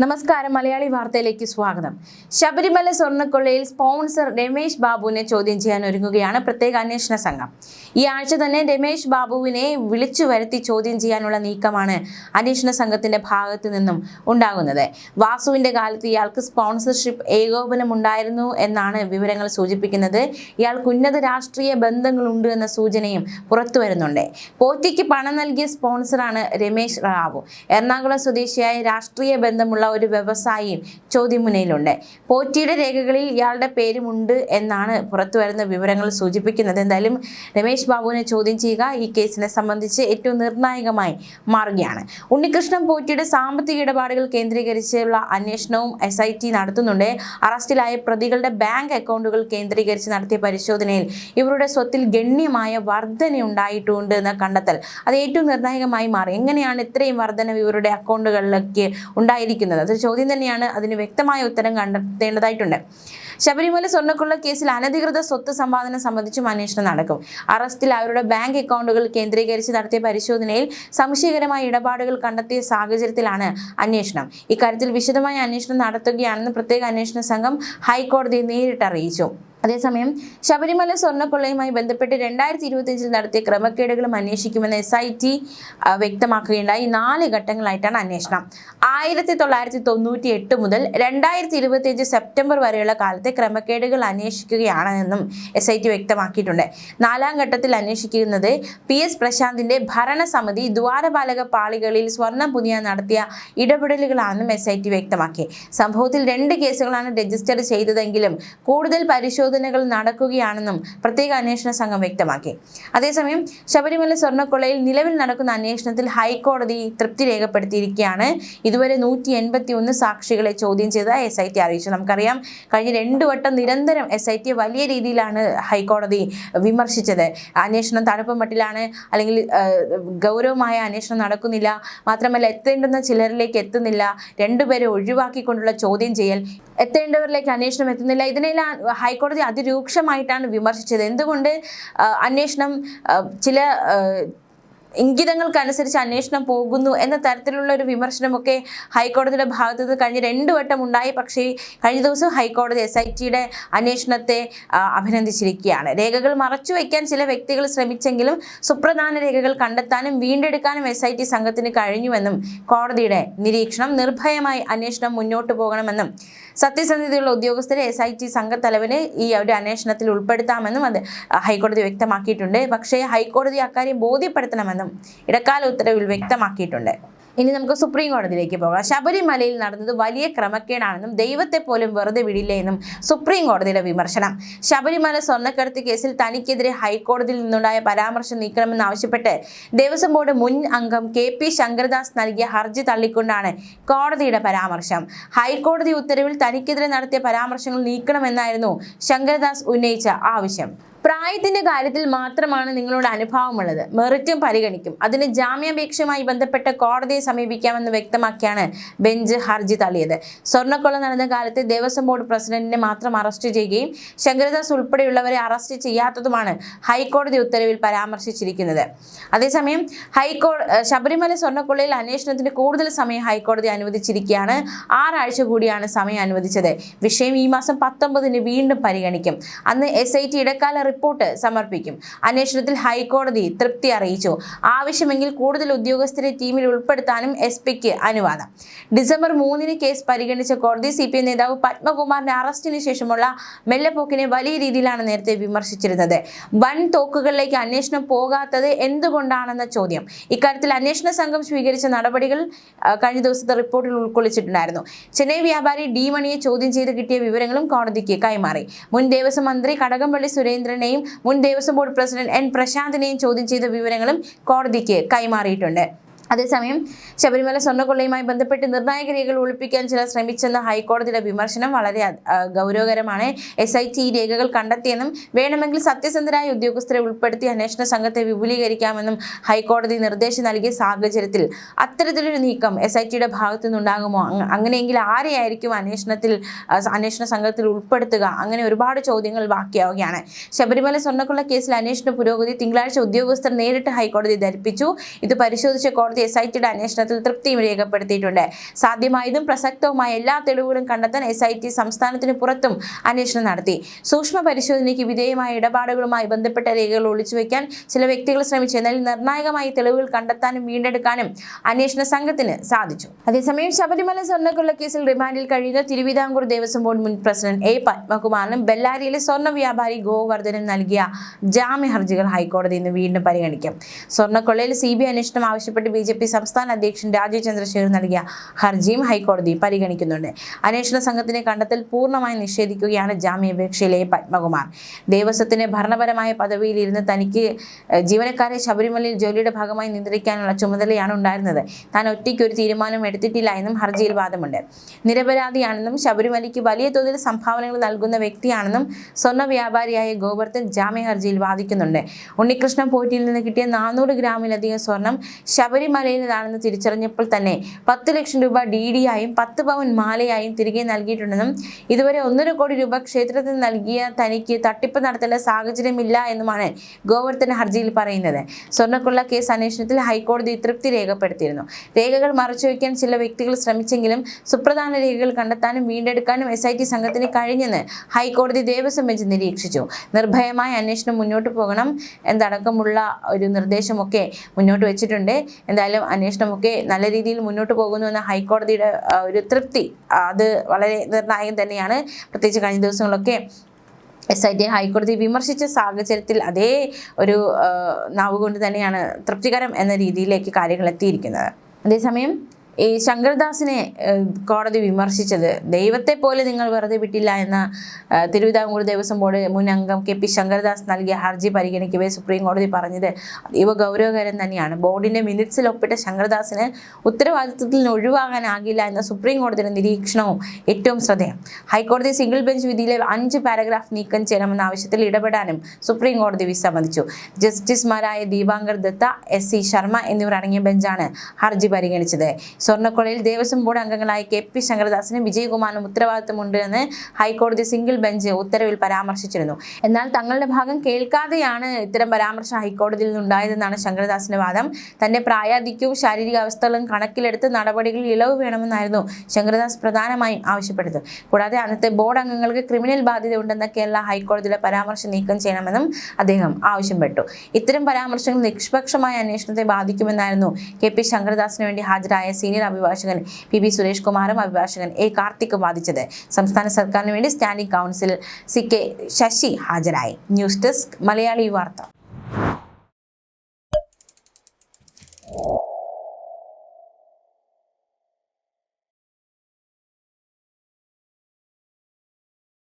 നമസ്കാരം മലയാളി വാർത്തയിലേക്ക് സ്വാഗതം. ശബരിമല സ്വർണ്ണക്കൊള്ളയിൽ സ്പോൺസർ രമേശ് ബാബുവിനെ ചോദ്യം ചെയ്യാൻ ഒരുങ്ങുകയാണ് പ്രത്യേക അന്വേഷണ സംഘം. ഈ ആഴ്ച തന്നെ രമേശ് ബാബുവിനെ വിളിച്ചു വരുത്തി ചോദ്യം ചെയ്യാനുള്ള നീക്കമാണ് അന്വേഷണ സംഘത്തിന്റെ ഭാഗത്തു നിന്നും ഉണ്ടാകുന്നത്. വാസുവിന്റെ കാലത്ത് ഇയാൾക്ക് സ്പോൺസർഷിപ്പ് ഏകോപനം ഉണ്ടായിരുന്നു എന്നാണ് വിവരങ്ങൾ സൂചിപ്പിക്കുന്നത്. ഇയാൾക്ക് ഉന്നത രാഷ്ട്രീയ ബന്ധങ്ങളുണ്ട് എന്ന സൂചനയും പുറത്തു വരുന്നുണ്ട്. പോറ്റിക്ക് പണം നൽകിയ സ്പോൺസറാണ് രമേശ് റാവു. എറണാകുളം സ്വദേശിയായ രാഷ്ട്രീയ ബന്ധമുള്ള ഒരു വ്യവസായിയും ചോദ്യമുനയിലുണ്ട്. പോറ്റിയുടെ രേഖകളിൽ ഇയാളുടെ പേരുമുണ്ട് എന്നാണ് പുറത്തുവരുന്ന വിവരങ്ങൾ സൂചിപ്പിക്കുന്നത്. എന്തായാലും രമേശ് ബാബുവിനെ ചോദ്യം ചെയ്യുക ഈ കേസിനെ സംബന്ധിച്ച് ഏറ്റവും നിർണായകമായി മാറുകയാണ്. ഉണ്ണികൃഷ്ണൻ പോറ്റിയുടെ സാമ്പത്തിക ഇടപാടുകൾ കേന്ദ്രീകരിച്ചുള്ള അന്വേഷണവും SIT നടത്തുന്നുണ്ട്. അറസ്റ്റിലായ പ്രതികളുടെ ബാങ്ക് അക്കൗണ്ടുകൾ കേന്ദ്രീകരിച്ച് നടത്തിയ പരിശോധനയിൽ ഇവരുടെ സ്വത്തിൽ ഗണ്യമായ വർധനയുണ്ടായിട്ടുണ്ട് എന്ന കണ്ടെത്തൽ അത് ഏറ്റവും നിർണായകമായി മാറി. എങ്ങനെയാണ് ഇത്രയും വർധന ഇവരുടെ അക്കൗണ്ടുകളിലേക്ക് ഉണ്ടായിരിക്കുന്നത്? അതൊരു ചോദ്യം തന്നെയാണ്. അതിന് വ്യക്തമായ ഉത്തരം കണ്ടെത്തേണ്ടതായിട്ടുണ്ട്. ശബരിമല സ്വർണ്ണക്കൊള്ള കേസിൽ അനധികൃത സ്വത്ത് സമ്പാദനം സംബന്ധിച്ചും അന്വേഷണം നടക്കും. അറസ്റ്റിൽ അവരുടെ ബാങ്ക് അക്കൗണ്ടുകൾ കേന്ദ്രീകരിച്ച് നടത്തിയ പരിശോധനയിൽ സംശയകരമായ ഇടപാടുകൾ കണ്ടെത്തിയ സാഹചര്യത്തിലാണ് അന്വേഷണം. ഇക്കാര്യത്തിൽ വിശദമായ അന്വേഷണം നടത്തുകയാണെന്ന് പ്രത്യേക അന്വേഷണ സംഘം ഹൈക്കോടതിയെ നേരിട്ട് അറിയിച്ചു. അതേസമയം ശബരിമല സ്വർണ്ണക്കൊള്ളയുമായി ബന്ധപ്പെട്ട് 2025 നടത്തിയ ക്രമക്കേടുകളും അന്വേഷിക്കുമെന്ന് SIT വ്യക്തമാക്കുകയുണ്ടായി. 4 ഘട്ടങ്ങളായിട്ടാണ് അന്വേഷണം. 1998 മുതൽ 2025 സെപ്റ്റംബർ വരെയുള്ള കാലത്തെ ക്രമക്കേടുകൾ അന്വേഷിക്കുകയാണെന്നും SIT വ്യക്തമാക്കിയിട്ടുണ്ട്. 4ാം ഘട്ടത്തിൽ അന്വേഷിക്കുന്നത് PS പ്രശാന്തിന്റെ ഭരണസമിതി ദ്വാരപാലക പാളികളിൽ സ്വർണം പുതിയ നടത്തിയ ഇടപെടലുകളാണെന്നും SIT വ്യക്തമാക്കി. സംഭവത്തിൽ 2 കേസുകളാണ് രജിസ്റ്റർ ചെയ്തതെങ്കിലും കൂടുതൽ പരിശോധനകൾ നടക്കുകയാണെന്നും പ്രത്യേക അന്വേഷണ സംഘം വ്യക്തമാക്കി. അതേസമയം ശബരിമല സ്വർണ്ണക്കൊള്ളയിൽ നിലവിൽ നടക്കുന്ന അന്വേഷണത്തിൽ ഹൈക്കോടതി തൃപ്തി രേഖപ്പെടുത്തിയിരിക്കുകയാണ്. ഇതുവരെ 181 സാക്ഷികളെ ചോദ്യം ചെയ്ത SIT അറിയിച്ചു. നമുക്കറിയാം, കഴിഞ്ഞ 2 വട്ടം നിരന്തരം SIT വലിയ രീതിയിലാണ് ഹൈക്കോടതി വിമർശിച്ചത്. അന്വേഷണം തണുപ്പ് മട്ടിലാണ്, അല്ലെങ്കിൽ ഗൗരവമായ അന്വേഷണം നടക്കുന്നില്ല, മാത്രമല്ല എത്തേണ്ടുന്ന ചിലരിലേക്ക് എത്തുന്നില്ല, 2 പേരെ ഒഴിവാക്കിക്കൊണ്ടുള്ള ചോദ്യം ചെയ്യൽ, എത്തേണ്ടവരിലേക്ക് അന്വേഷണം എത്തുന്നില്ല. ഇതിനെല്ലാം ഹൈക്കോടതി അതിരൂക്ഷമായിട്ടാണ് വിമർശിച്ചത്. എന്തുകൊണ്ട് അന്വേഷണം ചില ഇംഗിതങ്ങൾക്കനുസരിച്ച് അന്വേഷണം പോകുന്നു എന്ന തരത്തിലുള്ള ഒരു വിമർശനമൊക്കെ ഹൈക്കോടതിയുടെ ഭാഗത്തു നിന്ന് കഴിഞ്ഞ 2 വട്ടം ഉണ്ടായി. പക്ഷേ കഴിഞ്ഞ ദിവസം ഹൈക്കോടതി SITയുടെ അന്വേഷണത്തെ അഭിനന്ദിച്ചിരിക്കുകയാണ്. രേഖകൾ മറച്ചു വയ്ക്കാൻ ചില വ്യക്തികൾ ശ്രമിച്ചെങ്കിലും സുപ്രധാന രേഖകൾ കണ്ടെത്താനും വീണ്ടെടുക്കാനും SIT സംഘത്തിന് കഴിഞ്ഞുവെന്നും കോടതിയുടെ നിരീക്ഷണം. നിർഭയമായി അന്വേഷണം മുന്നോട്ട് പോകണമെന്നും സത്യസന്ധതയുള്ള ഉദ്യോഗസ്ഥരെ SIT സംഘത്തലവന് ഈ ഒരു അന്വേഷണത്തിൽ ഉൾപ്പെടുത്താമെന്നും അത് ഹൈക്കോടതി വ്യക്തമാക്കിയിട്ടുണ്ട്. പക്ഷേ ഹൈക്കോടതി അക്കാര്യം ബോധ്യപ്പെടുത്തണമെന്നും ഇടക്കാല ഉത്തരവിൽ വ്യക്തമാക്കിയിട്ടുണ്ട്. ഇനി നമുക്ക് സുപ്രീം കോടതിയിലേക്ക് പോകാം. ശബരിമലയിൽ നടന്നത് വലിയ ക്രമക്കേടാണെന്നും ദൈവത്തെ പോലും വെറുതെ വിടില്ല എന്നും സുപ്രീം കോടതിയുടെ വിമർശനം. ശബരിമല സ്വർണ്ണക്കടത്ത് കേസിൽ തനിക്കെതിരെ ഹൈക്കോടതിയിൽ നിന്നുണ്ടായ പരാമർശം നീക്കണമെന്നാവശ്യപ്പെട്ട് ദേവസ്വം ബോർഡ് മുൻ അംഗം KP ശങ്കരദാസ് നൽകിയ ഹർജി തള്ളിക്കൊണ്ടാണ് കോടതിയുടെ പരാമർശം. ഹൈക്കോടതി ഉത്തരവിൽ തനിക്കെതിരെ നടത്തിയ പരാമർശങ്ങൾ നീക്കണമെന്നായിരുന്നു ശങ്കരദാസ് ഉന്നയിച്ച ആവശ്യം. പ്രായത്തിന്റെ കാര്യത്തിൽ മാത്രമാണ് നിങ്ങളുടെ അനുഭാവമുള്ളത്, മെറിറ്റും പരിഗണിക്കും, അതിന് ജാമ്യാപേക്ഷയുമായി ബന്ധപ്പെട്ട് കോടതിയെ സമീപിക്കാമെന്ന് വ്യക്തമാക്കിയാണ് ബെഞ്ച് ഹർജി തള്ളിയത്. സ്വർണ്ണക്കൊള്ള നടന്ന കാലത്ത് ദേവസ്വം ബോർഡ് പ്രസിഡന്റിനെ മാത്രം അറസ്റ്റ് ചെയ്യുകയും ശങ്കരദാസ് ഉൾപ്പെടെയുള്ളവരെ അറസ്റ്റ് ചെയ്യാത്തതുമാണ് ഹൈക്കോടതി ഉത്തരവിൽ പരാമർശിച്ചിരിക്കുന്നത്. അതേസമയം ശബരിമല സ്വർണ്ണക്കൊള്ളയിൽ അന്വേഷണത്തിന് കൂടുതൽ സമയം ഹൈക്കോടതി അനുവദിച്ചിരിക്കുകയാണ്. 6 ആഴ്ച കൂടിയാണ് സമയം അനുവദിച്ചത്. വിഷയം ഈ മാസം 19-ന് വീണ്ടും പരിഗണിക്കും. അന്ന് SIT ഇടക്കാല റിപ്പോർട്ട് സമർപ്പിക്കും. അന്വേഷണത്തിൽ ഹൈക്കോടതി തൃപ്തി അറിയിച്ചു. ആവശ്യമെങ്കിൽ കൂടുതൽ ഉദ്യോഗസ്ഥരെ ടീമിൽ ഉൾപ്പെടുത്താനും SP-ക്ക് അനുവാദം. ഡിസംബർ 3-ന് കേസ് പരിഗണിച്ച കോടതി CPM നേതാവ് പത്മകുമാറിന്റെ അറസ്റ്റിന് ശേഷമുള്ള മെല്ലെപ്പോക്കിനെ വലിയ രീതിയിലാണ് നേരത്തെ വിമർശിച്ചിരുന്നത്. വൻ തോക്കുകളിലേക്ക് അന്വേഷണം പോകാത്തത് എന്തുകൊണ്ടാണെന്ന ചോദ്യം. ഇക്കാര്യത്തിൽ അന്വേഷണ സംഘം സ്വീകരിച്ച നടപടികൾ കഴിഞ്ഞ ദിവസത്തെ റിപ്പോർട്ടിൽ ഉൾക്കൊള്ളിച്ചിട്ടുണ്ടായിരുന്നു. ചെന്നൈ വ്യാപാരി D മണിയെ ചോദ്യം ചെയ്ത് കിട്ടിയ വിവരങ്ങളും കോടതിക്ക് കൈമാറി. മുൻ ദേവസ്വം മന്ത്രി കടകംപള്ളി സുരേന്ദ്രനെയും മുൻ ദേവസ്വം ബോർഡ് പ്രസിഡന്റ് N പ്രശാന്തിനെയും ചോദ്യം ചെയ്ത വിവരങ്ങളും കോടതിക്ക് കൈമാറിയിട്ടുണ്ട്. അതേസമയം ശബരിമല സ്വർണ്ണക്കൊള്ളയുമായി ബന്ധപ്പെട്ട് നിർണായക രേഖകൾ ഒളിപ്പിക്കാൻ ചിലർ ശ്രമിച്ചെന്ന ഹൈക്കോടതിയുടെ വിമർശനം വളരെ ഗൗരവകരമാണ്. SIT ഈ രേഖകൾ കണ്ടെത്തിയെന്നും വേണമെങ്കിൽ സത്യസന്ധരായ ഉദ്യോഗസ്ഥരെ ഉൾപ്പെടുത്തി അന്വേഷണ സംഘത്തെ വിപുലീകരിക്കാമെന്നും ഹൈക്കോടതി നിർദ്ദേശം നൽകിയ സാഹചര്യത്തിൽ അത്തരത്തിലൊരു നീക്കം SITയുടെ ഭാഗത്തു നിന്നുണ്ടാകുമോ? അങ്ങനെയെങ്കിൽ ആരെയായിരിക്കും അന്വേഷണ സംഘത്തിൽ ഉൾപ്പെടുത്തുക? അങ്ങനെ ഒരുപാട് ചോദ്യങ്ങൾ ബാക്കിയാവുകയാണ്. ശബരിമല സ്വർണ്ണക്കൊള്ള കേസിൽ അന്വേഷണ പുരോഗതി തിങ്കളാഴ്ച ഉദ്യോഗസ്ഥർ നേരിട്ട് ഹൈക്കോടതി ധരിപ്പിച്ചു. ഇത് പരിശോധിച്ച കോടതി ഹൈക്കോടതി SITയുടെ അന്വേഷണത്തിൽ തൃപ്തിയും രേഖപ്പെടുത്തിയിട്ടുണ്ട്. സാധ്യമായതും പ്രസക്തവുമായ എല്ലാ തെളിവുകളും കണ്ടെത്താൻ SIT സംസ്ഥാനത്തിന് പുറത്തും അന്വേഷണം നടത്തി. സൂക്ഷ്മ പരിശോധനയ്ക്ക് വിധേയമായ ഇടപാടുകളുമായി ബന്ധപ്പെട്ട രേഖകൾ ഒളിച്ചുവെക്കാൻ ചില വ്യക്തികൾ ശ്രമിച്ചു. എന്നാൽ നിർണായകമായി തെളിവുകൾ കണ്ടെത്താനും വീണ്ടെടുക്കാനും അന്വേഷണ സംഘത്തിന് സാധിച്ചു. അതേസമയം ശബരിമല സ്വർണ്ണക്കൊള്ള കേസിൽ റിമാൻഡിൽ കഴിയുന്ന തിരുവിതാംകൂർ ദേവസ്വം ബോർഡ് മുൻ പ്രസിഡന്റ് A. പത്മകുമാറിനും ബെല്ലാരിയിലെ സ്വർണ്ണ വ്യാപാരി ഗോവർദ്ധനും നൽകിയ ജാമ്യ ഹർജികൾ ഹൈക്കോടതി ഇന്ന് വീണ്ടും പരിഗണിക്കും. സ്വർണ്ണക്കൊള്ളയിൽ CBI അന്വേഷണം ആവശ്യപ്പെട്ട് BJP സംസ്ഥാന അധ്യക്ഷൻ രാജീവ് ചന്ദ്രശേഖർ നൽകിയ ഹർജിയും ഹൈക്കോടതി പരിഗണിക്കുന്നുണ്ട്. അന്വേഷണ സംഘത്തിന്റെ കണ്ടെത്തൽ പൂർണ്ണമായി നിഷേധിക്കുകയാണ് ജാമ്യാപേക്ഷയിലെ പത്മകുമാർ. ദേവസ്വത്തിന്റെ ഭരണപരമായ പദവിയിൽ ഇരുന്ന് തനിക്ക് ജീവനക്കാരെ ശബരിമലയിൽ ജോലിയുടെ ഭാഗമായി നിയന്ത്രിക്കാനുള്ള ചുമതലയാണ് ഉണ്ടായിരുന്നത്. താൻ ഒറ്റയ്ക്ക് ഒരു തീരുമാനം എടുത്തിട്ടില്ല എന്നും ഹർജിയിൽ വാദമുണ്ട്. നിരപരാധിയാണെന്നും ശബരിമലയ്ക്ക് വലിയ തോതിൽ സംഭാവനകൾ നൽകുന്ന വ്യക്തിയാണെന്നും സ്വർണ്ണ വ്യാപാരിയായ ഗോവർദ്ധൻ ജാമ്യ ഹർജിയിൽ വാദിക്കുന്നുണ്ട്. ഉണ്ണികൃഷ്ണൻ പോറ്റിയിൽ നിന്ന് കിട്ടിയ 400 ഗ്രാമിലധികം സ്വർണം ശബരിമലയിലാണെന്ന് തിരിച്ചറിഞ്ഞപ്പോൾ തന്നെ 10 ലക്ഷം രൂപ DD ആയും 10 പവൻ മാലയായും തിരികെ നൽകിയിട്ടുണ്ടെന്നും ഇതുവരെ 1.5 കോടി രൂപ ക്ഷേത്രത്തിൽ നൽകിയ തനിക്ക് തട്ടിപ്പ് നടത്തേണ്ട സാഹചര്യമില്ല എന്നുമാണ് ഗോവർദ്ധൻ ഹർജിയിൽ പറയുന്നത്. സ്വർണ്ണക്കൊള്ള കേസ് അന്വേഷണത്തിൽ ഹൈക്കോടതി തൃപ്തി രേഖപ്പെടുത്തിയിരുന്നു. രേഖകൾ മറച്ചുവെക്കാൻ ചില വ്യക്തികൾ ശ്രമിച്ചെങ്കിലും സുപ്രധാന രേഖകൾ കണ്ടെത്താനും വീണ്ടെടുക്കാനും SIT സംഘത്തിന് കഴിഞ്ഞെന്ന് ഹൈക്കോടതി ദേവസ്വം ബെഞ്ച് നിരീക്ഷിച്ചു. നിർഭയമായ അന്വേഷണം മുന്നോട്ട് പോകണം എന്നടക്കമുള്ള ഒരു നിർദ്ദേശമൊക്കെ മുന്നോട്ട് വെച്ചിട്ടുണ്ട്. എന്തായാലും അന്വേഷണമൊക്കെ നല്ല രീതിയിൽ മുന്നോട്ട് പോകുന്നു എന്ന ഹൈക്കോടതിയുടെ ഒരു തൃപ്തി അത് വളരെ നിർണായകം തന്നെയാണ്. പ്രത്യേകിച്ച് കഴിഞ്ഞ ദിവസങ്ങളൊക്കെ SIT ഹൈക്കോടതി വിമർശിച്ച സാഹചര്യത്തിൽ അതേ ഒരു നാവ് കൊണ്ട് തന്നെയാണ് തൃപ്തികരം എന്ന രീതിയിലേക്ക് കാര്യങ്ങൾ എത്തിയിരിക്കുന്നത്. അതേസമയം ഈ ശങ്കർദാസിനെ കോടതി വിമർശിച്ചത് ദൈവത്തെ പോലെ നിങ്ങൾ വെറുതെ വിട്ടില്ല എന്ന തിരുവിതാംകൂർ ദേവസ്വം ബോർഡ് മുൻ അംഗം KP ശങ്കർദാസ് നൽകിയ ഹർജി പരിഗണിക്കവേ സുപ്രീം കോടതി പറഞ്ഞത് അതീവ ഗൗരവകരം തന്നെയാണ്. ബോർഡിന്റെ മിനിറ്റ്സിൽ ഒപ്പിട്ട ശങ്കർദാസിന് ഉത്തരവാദിത്വത്തിൽ നിന്ന് ഒഴിവാകാനാകില്ല എന്ന സുപ്രീം കോടതിയുടെ നിരീക്ഷണവും ഏറ്റവും ശ്രദ്ധേയം. ഹൈക്കോടതി സിംഗിൾ ബെഞ്ച് വിധിയിലെ 5 പാരഗ്രാഫ് നീക്കം ചെയ്യണമെന്ന ആവശ്യത്തിൽ ഇടപെടാനും സുപ്രീം കോടതി വിസമ്മതിച്ചു. ജസ്റ്റിസുമാരായ ദീപാങ്കർ ദത്ത, SC ശർമ്മ എന്നിവർ അടങ്ങിയ ബെഞ്ചാണ് ഹർജി പരിഗണിച്ചത്. സ്വർണ്ണക്കൊള്ളയിൽ ദേവസ്വം ബോർഡ് അംഗങ്ങളായ KP ശങ്കർദാസിനും വിജയകുമാറിനും ഉത്തരവാദിത്തമുണ്ട് എന്ന് ഹൈക്കോടതി സിംഗിൾ ബെഞ്ച് ഉത്തരവിൽ പരാമർശിച്ചിരുന്നു. എന്നാൽ തങ്ങളുടെ ഭാഗം കേൾക്കാതെയാണ് ഇത്തരം പരാമർശം ഹൈക്കോടതിയിൽ നിന്നുണ്ടായതെന്നാണ് ശങ്കർദാസിന്റെ വാദം. തന്റെ പ്രായാധിക്യവും ശാരീരിക അവസ്ഥകളും കണക്കിലെടുത്ത് നടപടികളിൽ ഇളവ് വേണമെന്നായിരുന്നു ശങ്കർദാസ് പ്രധാനമായും ആവശ്യപ്പെട്ടത്. കൂടാതെ അന്നത്തെ ബോർഡ് അംഗങ്ങൾക്ക് ക്രിമിനൽ ബാധ്യത ഉണ്ടെന്നൊക്കെയുള്ള ഹൈക്കോടതിയുടെ പരാമർശം നീക്കം ചെയ്യണമെന്നും അദ്ദേഹം ആവശ്യപ്പെട്ടു. ഇത്തരം പരാമർശങ്ങൾ നിഷ്പക്ഷമായ അന്വേഷണത്തെ ബാധിക്കുമെന്നായിരുന്നു KP ശങ്കർദാസിന് വേണ്ടി ഹാജരായ സീനിയർ അഭിഭാഷകൻ PB സുരേഷ് കുമാറും അഭിഭാഷകൻ A. കാർത്തിക് വാദിച്ചത്. സംസ്ഥാന സർക്കാരിന് വേണ്ടി സ്റ്റാൻഡിംഗ് കൗൺസിൽ CK ശശി ഹാജരായി. ന്യൂസ് ഡെസ്ക് മലയാളി വാർത്ത.